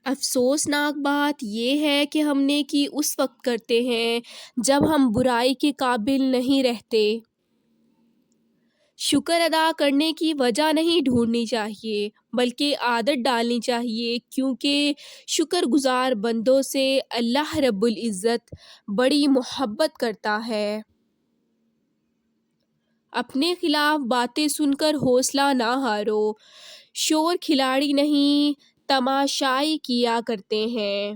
افسوسناک بات یہ ہے کہ ہم نیکی اس وقت کرتے ہیں جب ہم برائی کے قابل نہیں رہتے۔ شکر ادا کرنے کی وجہ نہیں ڈھونڈنی چاہیے بلکہ عادت ڈالنی چاہیے، کیونکہ شکر گزار بندوں سے اللہ رب العزت بڑی محبت کرتا ہے۔ اپنے خلاف باتیں سن کر حوصلہ نہ ہارو، شور کھلاڑی نہیں تماشائی کیا کرتے ہیں۔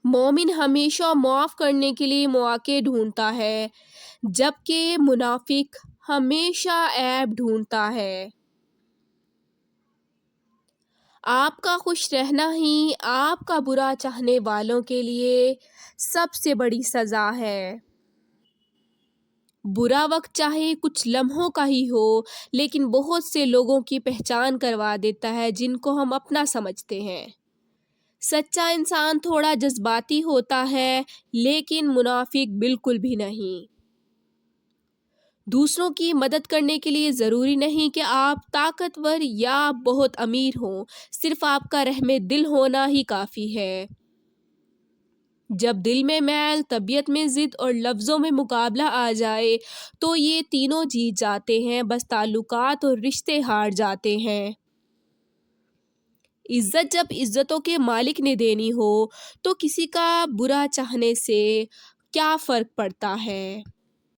مومن ہمیشہ معاف کرنے کے لیے مواقع ڈھونڈتا ہے جبکہ منافق ہمیشہ عیب ڈھونڈتا ہے۔ آپ کا خوش رہنا ہی آپ کا برا چاہنے والوں کے لیے سب سے بڑی سزا ہے۔ برا وقت چاہے کچھ لمحوں کا ہی ہو لیکن بہت سے لوگوں کی پہچان کروا دیتا ہے جن کو ہم اپنا سمجھتے ہیں۔ سچا انسان تھوڑا جذباتی ہوتا ہے لیکن منافق بالکل بھی نہیں۔ دوسروں کی مدد کرنے کے لیے ضروری نہیں کہ آپ طاقتور یا بہت امیر ہوں، صرف آپ کا رحم دل ہونا ہی کافی ہے۔ جب دل میں میل، طبیعت میں ضد اور لفظوں میں مقابلہ آ جائے تو یہ تینوں جیت جاتے ہیں، بس تعلقات اور رشتے ہار جاتے ہیں۔ عزت جب عزتوں کے مالک نے دینی ہو تو کسی کا برا چاہنے سے کیا فرق پڑتا ہے۔